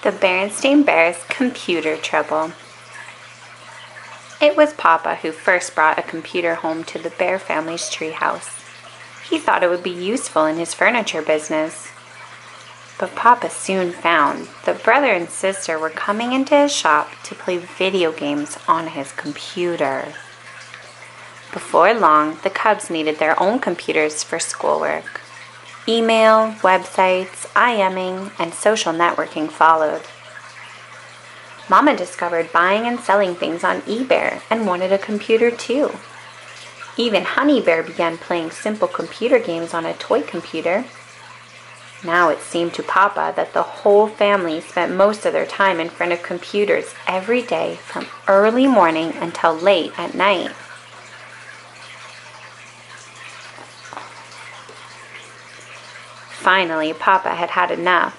The Berenstain Bear's Computer Trouble. It was Papa who first brought a computer home to the Bear family's treehouse. He thought it would be useful in his furniture business. But Papa soon found that brother and sister were coming into his shop to play video games on his computer. Before long, the cubs needed their own computers for schoolwork. Email, websites, IMing, and social networking followed. Mama discovered buying and selling things on eBay and wanted a computer too. Even Honey Bear began playing simple computer games on a toy computer. Now it seemed to Papa that the whole family spent most of their time in front of computers every day from early morning until late at night. Finally, Papa had had enough.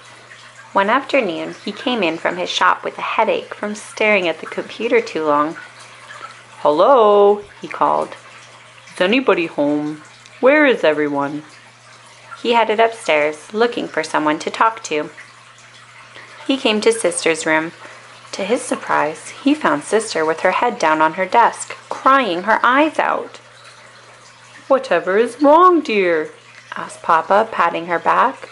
One afternoon, he came in from his shop with a headache from staring at the computer too long. "Hello," he called. "Is anybody home? Where is everyone?" He headed upstairs, looking for someone to talk to. He came to Sister's room. To his surprise, he found Sister with her head down on her desk, crying her eyes out. "Whatever is wrong, dear?" asked Papa, patting her back.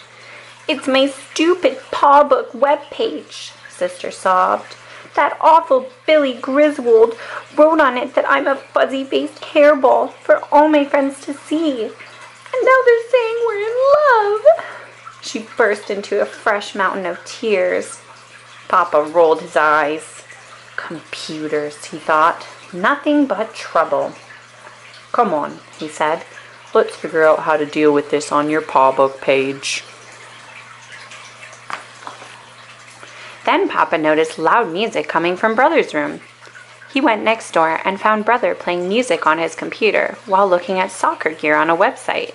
"It's my stupid paw book webpage," Sister sobbed. "That awful Billy Griswold wrote on it that I'm a fuzzy-faced hairball for all my friends to see. And now they're saying we're in love." She burst into a fresh mountain of tears. Papa rolled his eyes. Computers, he thought. Nothing but trouble. "Come on," he said. "Let's figure out how to deal with this on your paw book page." Then Papa noticed loud music coming from Brother's room. He went next door and found Brother playing music on his computer while looking at soccer gear on a website.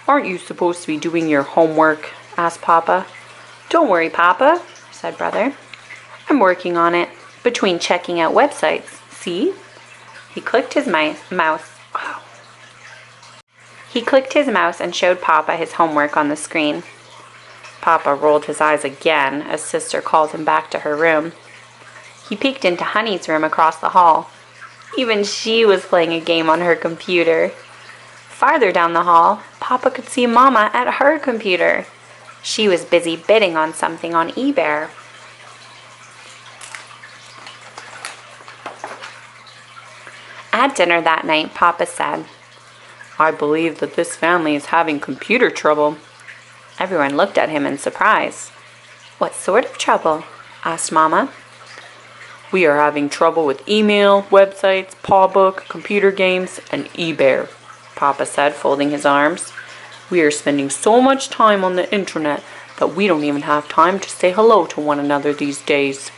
"Aren't you supposed to be doing your homework?" asked Papa. "Don't worry, Papa," said Brother. "I'm working on it, between checking out websites. See?" He clicked his mouse. He clicked his mouse and showed Papa his homework on the screen. Papa rolled his eyes again as Sister called him back to her room. He peeked into Honey's room across the hall. Even she was playing a game on her computer. Farther down the hall, Papa could see Mama at her computer. She was busy bidding on something on eBay. At dinner that night, Papa said, "I believe that this family is having computer trouble." Everyone looked at him in surprise. "What sort of trouble?" asked Mama. "We are having trouble with email, websites, paw book, computer games, and eBay," Papa said, folding his arms. "We are spending so much time on the internet that we don't even have time to say hello to one another these days."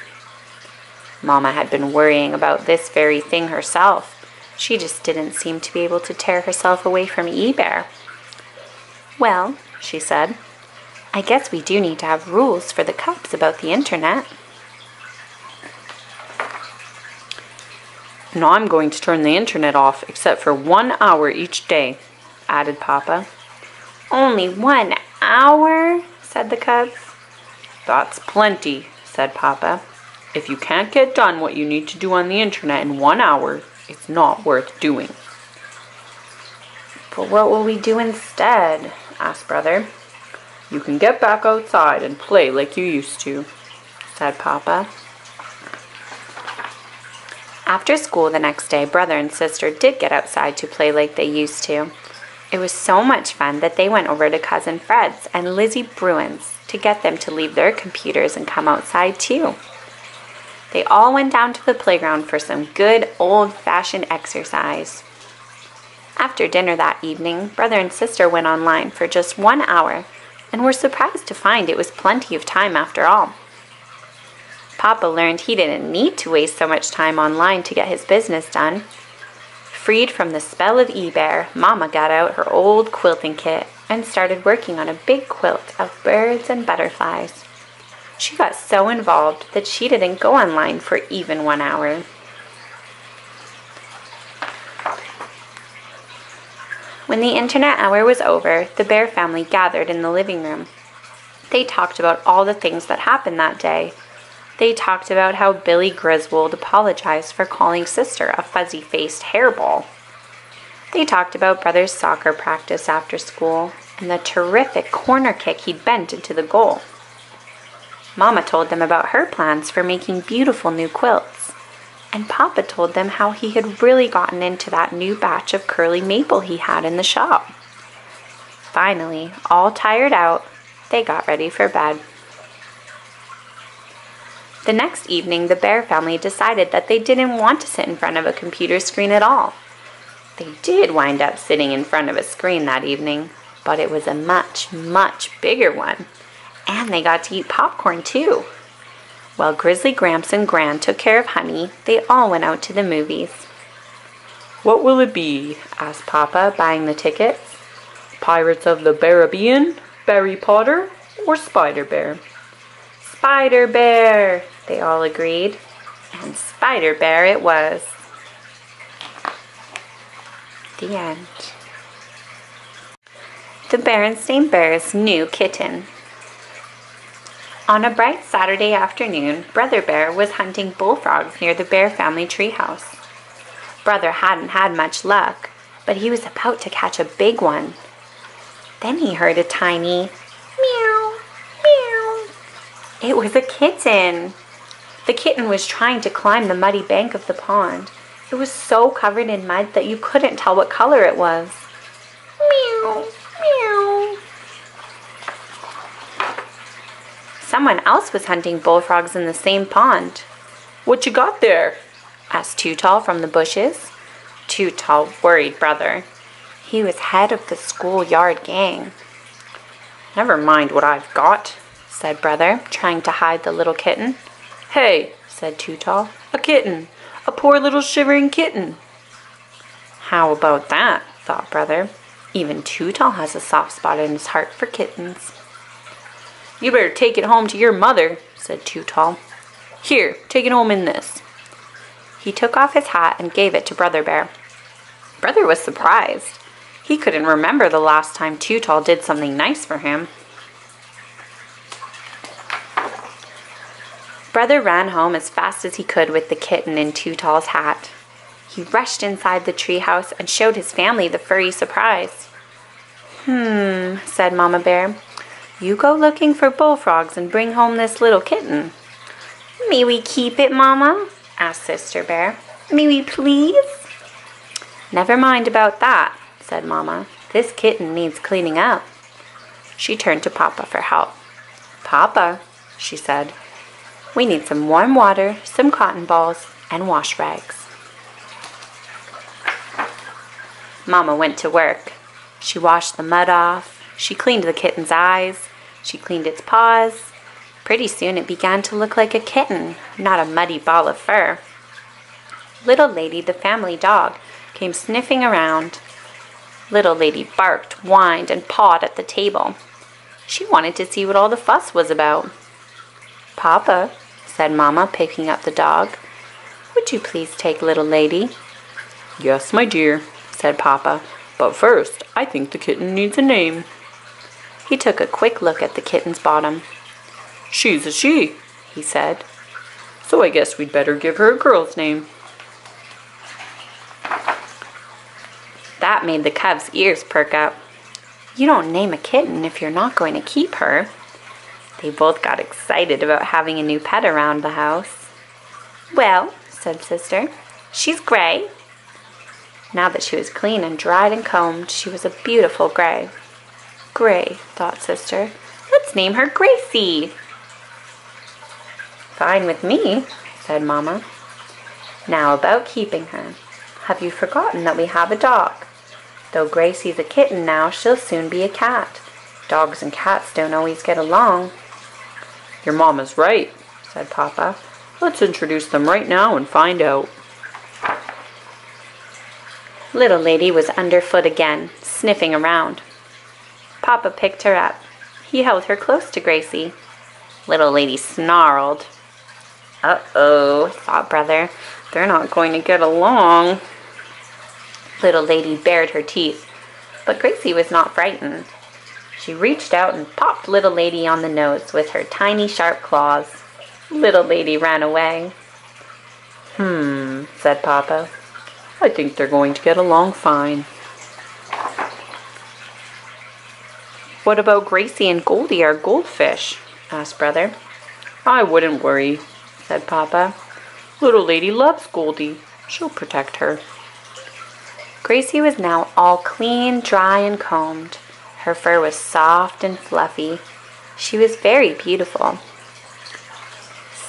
Mama had been worrying about this very thing herself. She just didn't seem to be able to tear herself away from eBay. "Well," she said, "I guess we do need to have rules for the cubs about the internet." "Now I'm going to turn the internet off except for 1 hour each day," added Papa. "Only 1 hour?" said the cubs. "That's plenty," said Papa. "If you can't get done what you need to do on the internet in 1 hour, it's not worth doing." "But what will we do instead?" asked Brother. "You can get back outside and play like you used to," said Papa. After school the next day, Brother and Sister did get outside to play like they used to. It was so much fun that they went over to Cousin Fred's and Lizzie Bruin's to get them to leave their computers and come outside too. They all went down to the playground for some good old-fashioned exercise. After dinner that evening, Brother and Sister went online for just 1 hour and were surprised to find it was plenty of time after all. Papa learned he didn't need to waste so much time online to get his business done. Freed from the spell of eBay, Mama got out her old quilting kit and started working on a big quilt of birds and butterflies. She got so involved that she didn't go online for even 1 hour. When the internet hour was over, the Bear family gathered in the living room. They talked about all the things that happened that day. They talked about how Billy Griswold apologized for calling Sister a fuzzy-faced hairball. They talked about Brother's soccer practice after school and the terrific corner kick he'd bent into the goal. Mama told them about her plans for making beautiful new quilts, and Papa told them how he had really gotten into that new batch of curly maple he had in the shop. Finally, all tired out, they got ready for bed. The next evening, the Bear family decided that they didn't want to sit in front of a computer screen at all. They did wind up sitting in front of a screen that evening, but it was a much, much bigger one. And they got to eat popcorn too. While Grizzly Gramps and Gran took care of Honey, they all went out to the movies. "What will it be?" asked Papa, buying the tickets. "Pirates of the Caribbean, Barry Potter, or Spider Bear?" "Spider Bear," they all agreed. And Spider Bear it was. The end. The Berenstain Bear's New Kitten. On a bright Saturday afternoon, Brother Bear was hunting bullfrogs near the Bear family treehouse. Brother hadn't had much luck, but he was about to catch a big one. Then he heard a tiny meow, meow. It was a kitten. The kitten was trying to climb the muddy bank of the pond. It was so covered in mud that you couldn't tell what color it was. Meow, meow. Someone else was hunting bullfrogs in the same pond. "What you got there?" asked Too Tall from the bushes. Too Tall worried Brother. He was head of the schoolyard gang. "Never mind what I've got," said Brother, trying to hide the little kitten. "Hey," said Too Tall, "a kitten, a poor little shivering kitten." How about that, thought Brother. Even Too Tall has a soft spot in his heart for kittens. "You better take it home to your mother," said Too Tall. "Here, take it home in this." He took off his hat and gave it to Brother Bear. Brother was surprised. He couldn't remember the last time Too Tall did something nice for him. Brother ran home as fast as he could with the kitten in Too Tall's hat. He rushed inside the treehouse and showed his family the furry surprise. Said Mama Bear. "You go looking for bullfrogs and bring home this little kitten." "May we keep it, Mama?" asked Sister Bear. "May we please?" "Never mind about that," said Mama. "This kitten needs cleaning up." She turned to Papa for help. "Papa," she said, "we need some warm water, some cotton balls, and wash rags." Mama went to work. She washed the mud off. She cleaned the kitten's eyes. She cleaned its paws. Pretty soon it began to look like a kitten, not a muddy ball of fur. Little Lady, the family dog, came sniffing around. Little Lady barked, whined, and pawed at the table. She wanted to see what all the fuss was about. "Papa," said Mama, picking up the dog, "would you please take Little Lady?" "Yes, my dear," said Papa, "but first I think the kitten needs a name." He took a quick look at the kitten's bottom. "She's a she," he said, "so I guess we'd better give her a girl's name." That made the cub's ears perk up. You don't name a kitten if you're not going to keep her. They both got excited about having a new pet around the house. "Well," said Sister, "she's gray." Now that she was clean and dried and combed, she was a beautiful gray. "Gray," thought Sister. "Let's name her Gracie." "Fine with me," said Mama. "Now about keeping her. Have you forgotten that we have a dog? Though Gracie's a kitten now, she'll soon be a cat. Dogs and cats don't always get along." "Your mama's right," said Papa. "Let's introduce them right now and find out." Little Lady was underfoot again, sniffing around. Papa picked her up. He held her close to Gracie. Little Lady snarled. "Uh-oh," thought Brother. "They're not going to get along." Little Lady bared her teeth, but Gracie was not frightened. She reached out and popped Little Lady on the nose with her tiny sharp claws. Little Lady ran away. Said Papa. I think they're going to get along fine. What about Gracie and Goldie, our goldfish? Asked Brother. I wouldn't worry, said Papa. Little Lady loves Goldie. She'll protect her. Gracie was now all clean, dry, and combed. Her fur was soft and fluffy. She was very beautiful.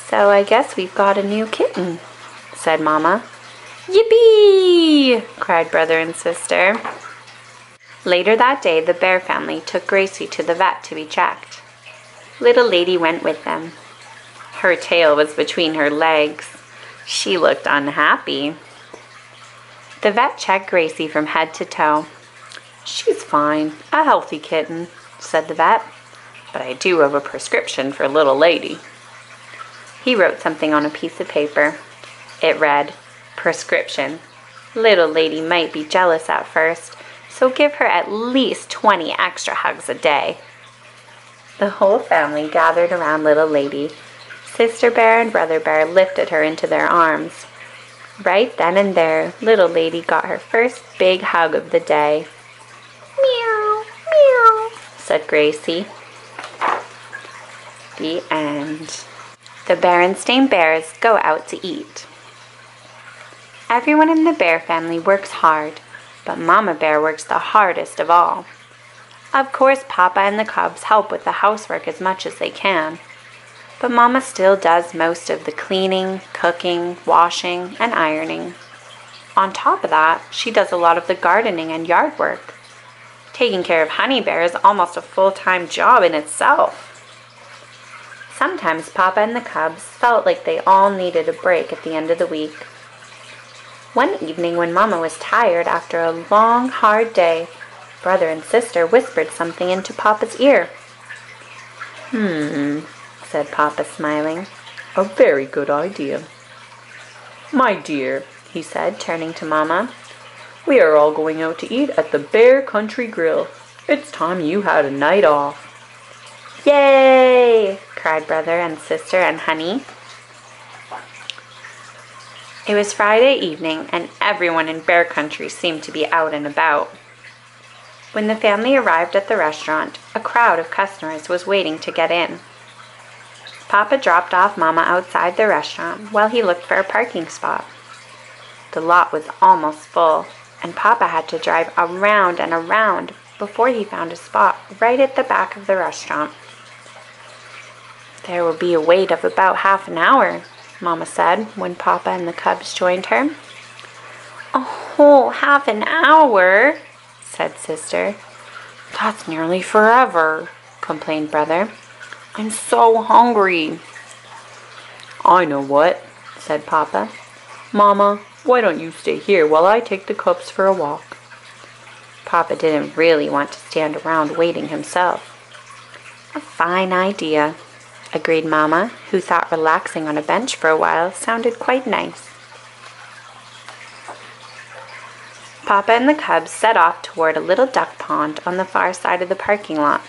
So I guess we've got a new kitten, said Mama. Yippee! Cried Brother and Sister. Later that day, the bear family took Gracie to the vet to be checked. Little Lady went with them. Her tail was between her legs. She looked unhappy. The vet checked Gracie from head to toe. She's fine, a healthy kitten, said the vet. But I do have a prescription for Little Lady. He wrote something on a piece of paper. It read, "Prescription. Little Lady might be jealous at first, so give her at least 20 extra hugs a day." The whole family gathered around Little Lady. Sister Bear and Brother Bear lifted her into their arms. Right then and there, Little Lady got her first big hug of the day. "Meow, meow," said Gracie. The end. The Berenstain Bears go out to eat. Everyone in the bear family works hard, but Mama Bear works the hardest of all. Of course, Papa and the cubs help with the housework as much as they can, but Mama still does most of the cleaning, cooking, washing, and ironing. On top of that, she does a lot of the gardening and yard work. Taking care of Honey Bear is almost a full-time job in itself. Sometimes Papa and the cubs felt like they all needed a break at the end of the week. One evening when Mama was tired after a long, hard day, Brother and Sister whispered something into Papa's ear. Said Papa, smiling. A very good idea. My dear, he said, turning to Mama, we are all going out to eat at the Bear Country Grill. It's time you had a night off. Yay! Cried Brother and Sister and Honey. It was Friday evening, and everyone in Bear Country seemed to be out and about. When the family arrived at the restaurant, a crowd of customers was waiting to get in. Papa dropped off Mama outside the restaurant while he looked for a parking spot. The lot was almost full, and Papa had to drive around and around before he found a spot right at the back of the restaurant. There will be a wait of about half an hour, Mama said when Papa and the cubs joined her. A whole half an hour, said Sister. That's nearly forever, complained Brother. I'm so hungry. I know what, said Papa. Mama, why don't you stay here while I take the cubs for a walk? Papa didn't really want to stand around waiting himself. A fine idea, agreed Mama, who thought relaxing on a bench for a while sounded quite nice. Papa and the cubs set off toward a little duck pond on the far side of the parking lot.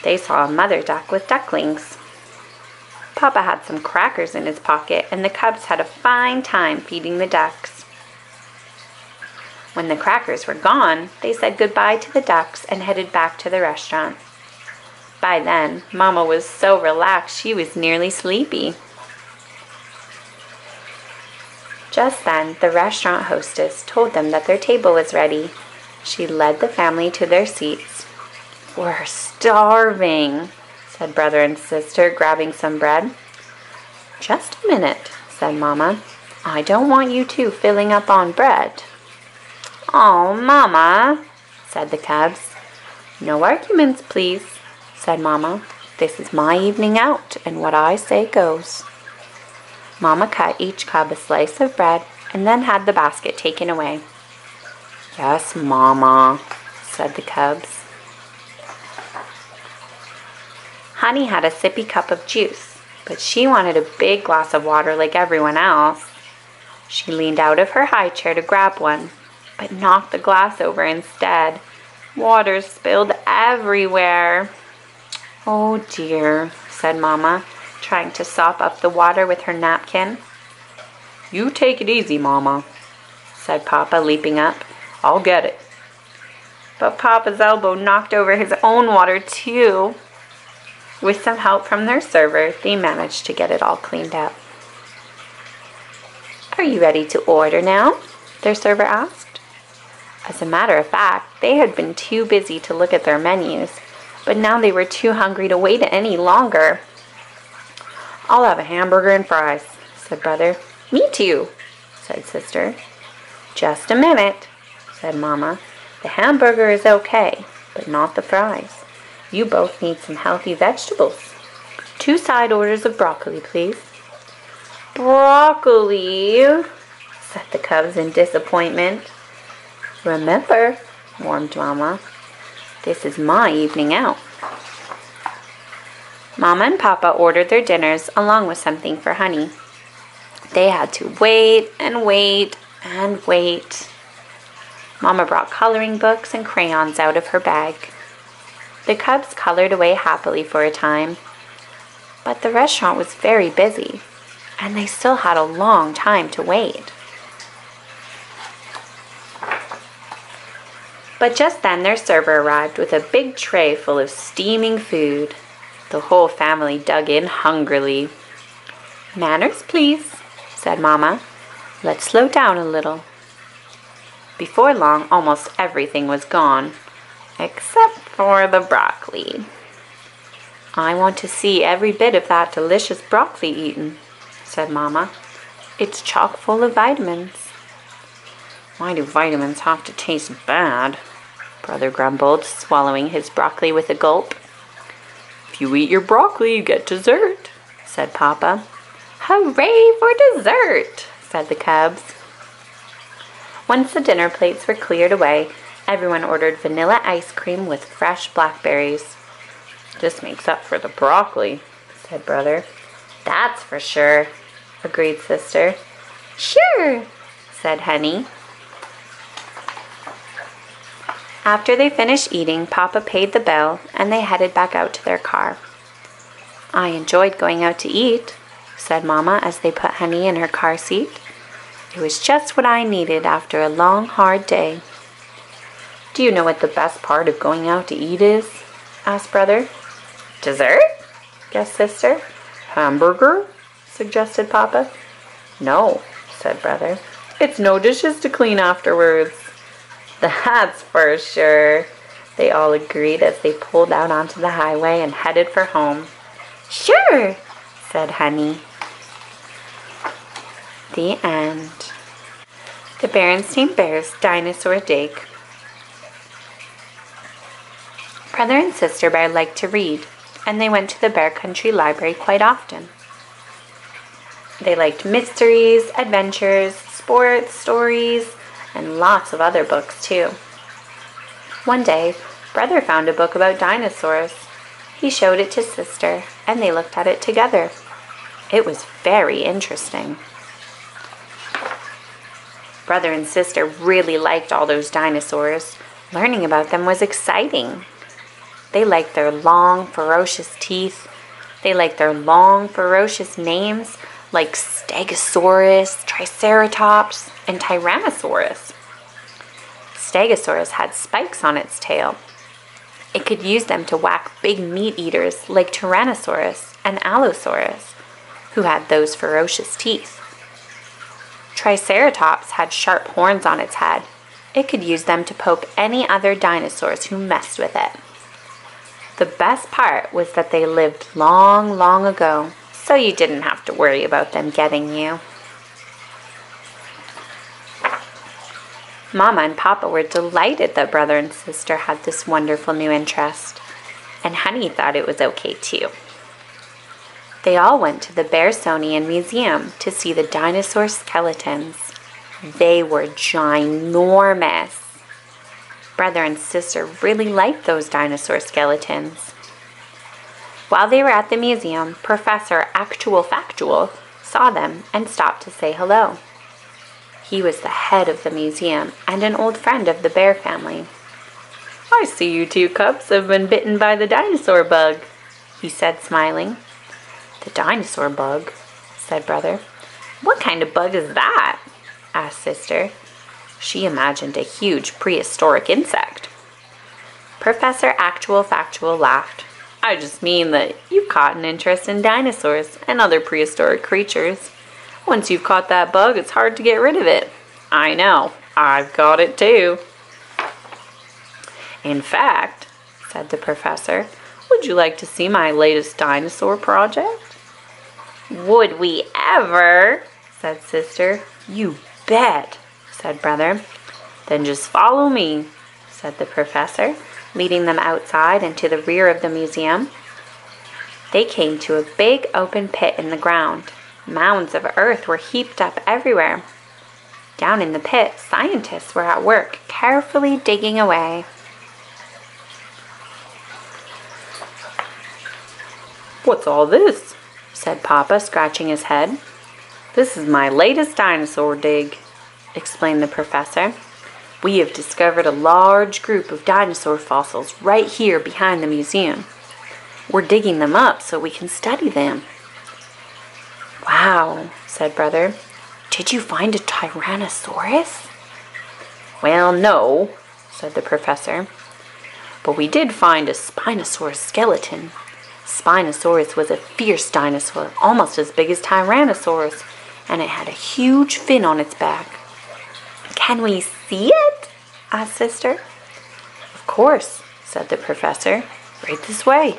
They saw a mother duck with ducklings. Papa had some crackers in his pocket, and the cubs had a fine time feeding the ducks. When the crackers were gone, they said goodbye to the ducks and headed back to the restaurant. By then, Mama was so relaxed she was nearly sleepy. Just then, the restaurant hostess told them that their table was ready. She led the family to their seats. We're starving, said Brother and Sister, grabbing some bread. Just a minute, said Mama. I don't want you two filling up on bread. Oh, Mama, said the cubs. No arguments, please, said Mama. This is my evening out, and what I say goes. Mama cut each cub a slice of bread and then had the basket taken away. Yes, Mama, said the cubs. Honey had a sippy cup of juice, but she wanted a big glass of water like everyone else. She leaned out of her high chair to grab one, but knocked the glass over instead. Water spilled everywhere. Oh dear, said Mama, trying to sop up the water with her napkin. You take it easy, Mama, said Papa, leaping up. I'll get it. But Papa's elbow knocked over his own water too. With some help from their server, they managed to get it all cleaned up. Are you ready to order now? Their server asked. As a matter of fact, they had been too busy to look at their menus, but now they were too hungry to wait any longer. I'll have a hamburger and fries, said Brother. Me too, said Sister. Just a minute, said Mama. The hamburger is okay, but not the fries. You both need some healthy vegetables. 2 side orders of broccoli, please. Broccoli, said the cubs in disappointment. Remember, warned Mama, this is my evening out. Mama and Papa ordered their dinners along with something for Honey. They had to wait and wait and wait. Mama brought coloring books and crayons out of her bag. The cubs colored away happily for a time, but the restaurant was very busy, and they still had a long time to wait. But just then their server arrived with a big tray full of steaming food. The whole family dug in hungrily. Manners, please, said Mama. Let's slow down a little. Before long, almost everything was gone, except for the broccoli. I want to see every bit of that delicious broccoli eaten, said Mama. It's chock full of vitamins. Why do vitamins have to taste bad? Brother grumbled, swallowing his broccoli with a gulp. If you eat your broccoli, you get dessert, said Papa. Hooray for dessert, said the cubs. Once the dinner plates were cleared away, everyone ordered vanilla ice cream with fresh blackberries. This makes up for the broccoli, said Brother. That's for sure, agreed Sister. Sure, said Honey. After they finished eating, Papa paid the bill, and they headed back out to their car. I enjoyed going out to eat, said Mama as they put Honey in her car seat. It was just what I needed after a long, hard day. Do you know what the best part of going out to eat is? Asked Brother. Dessert? Guessed Sister. Hamburger? Suggested Papa. No, said Brother. It's no dishes to clean afterwards. That's for sure, they all agreed as they pulled out onto the highway and headed for home. Sure, said Honey. The end. The Berenstain Bears' Dinosaur Dig. Brother and Sister Bear liked to read, and they went to the Bear Country Library quite often. They liked mysteries, adventures, sports, stories, and lots of other books too. One day, Brother found a book about dinosaurs. He showed it to Sister, and they looked at it together. It was very interesting. Brother and Sister really liked all those dinosaurs. Learning about them was exciting. They liked their long, ferocious teeth. They liked their long, ferocious names like Stegosaurus, Triceratops, and Tyrannosaurus. Stegosaurus had spikes on its tail. It could use them to whack big meat eaters like Tyrannosaurus and Allosaurus, who had those ferocious teeth. Triceratops had sharp horns on its head. It could use them to poke any other dinosaurs who messed with it. The best part was that they lived long, long ago, so you didn't have to worry about them getting you. Mama and Papa were delighted that Brother and Sister had this wonderful new interest, and Honey thought it was okay too. They all went to the Berenstain Museum to see the dinosaur skeletons. They were ginormous. Brother and Sister really liked those dinosaur skeletons. While they were at the museum, Professor Actual Factual saw them and stopped to say hello. He was the head of the museum and an old friend of the bear family. I see you two cubs have been bitten by the dinosaur bug, he said, smiling. The dinosaur bug, said Brother. What kind of bug is that? Asked Sister. She imagined a huge prehistoric insect. Professor Actual Factual laughed. I just mean that you've caught an interest in dinosaurs and other prehistoric creatures. Once you've caught that bug, it's hard to get rid of it. I know, I've caught it too. In fact, said the professor, would you like to see my latest dinosaur project? Would we ever? Said Sister. You bet, said Brother. Then just follow me, said the professor, leading them outside and to the rear of the museum. They came to a big open pit in the ground. Mounds of earth were heaped up everywhere. Down in the pit, scientists were at work, carefully digging away. What's all this? Said Papa, scratching his head. This is my latest dinosaur dig, explained the professor. We have discovered a large group of dinosaur fossils right here behind the museum. We're digging them up so we can study them. Wow, said Brother. Did you find a Tyrannosaurus? Well, no, said the professor. But we did find a Spinosaurus Skeleton. Spinosaurus was a fierce dinosaur, almost as big as Tyrannosaurus, and it had a huge fin on its back. Can we see it? Asked Sister. Of course, said the professor. Right this way.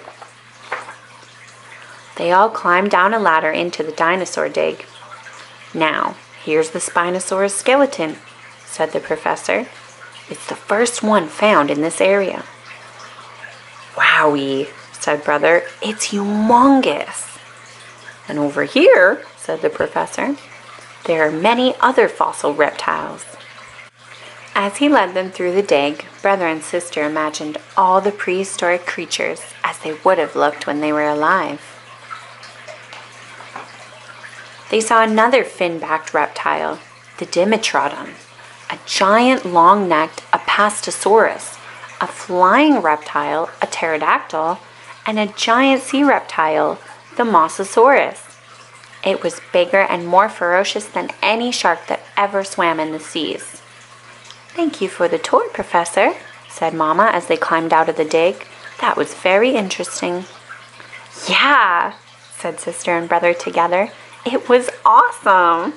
They all climbed down a ladder into the dinosaur dig. Now, here's the Spinosaurus Skeleton, said the professor. It's the first one found in this area. Wowee, said Brother. It's humongous. And over here, said the professor, there are many other fossil reptiles. As he led them through the dig, Brother and Sister imagined all the prehistoric creatures as they would have looked when they were alive. They saw another fin-backed reptile, the Dimetrodon, a giant long-necked Apastosaurus, a flying reptile, a pterodactyl, and a giant sea reptile, the Mosasaurus. It was bigger and more ferocious than any shark that ever swam in the seas. Thank you for the tour, Professor, said Mama as they climbed out of the dig. That was very interesting. Yeah, said Sister and Brother together. It was awesome.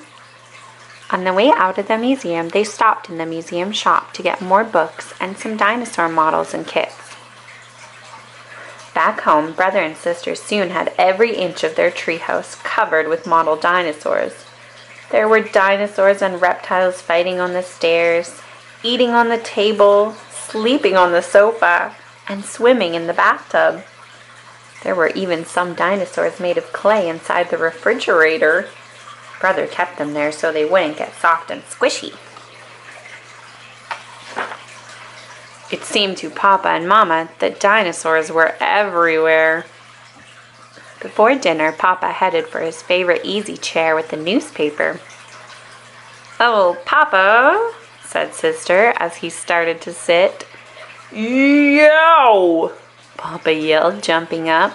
On the way out of the museum, they stopped in the museum shop to get more books and some dinosaur models and kits. Back home, Brother and Sister soon had every inch of their treehouse covered with model dinosaurs. There were dinosaurs and reptiles fighting on the stairs, eating on the table, sleeping on the sofa, and swimming in the bathtub. There were even some dinosaurs made of clay inside the refrigerator. Brother kept them there so they wouldn't get soft and squishy. It seemed to Papa and Mama that dinosaurs were everywhere. Before dinner, Papa headed for his favorite easy chair with the newspaper. "Oh, Papa," said Sister as he started to sit. "Yow!" Papa yelled, jumping up.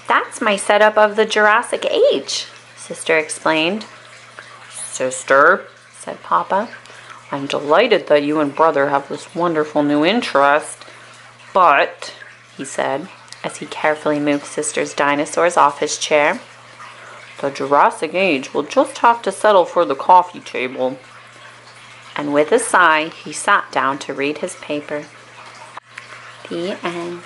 "That's my setup of the Jurassic Age," Sister explained. "Sister," said Papa, "I'm delighted that you and Brother have this wonderful new interest, but," he said, as he carefully moved Sister's dinosaurs off his chair, "the Jurassic Age will just have to settle for the coffee table." And with a sigh, he sat down to read his paper. The end.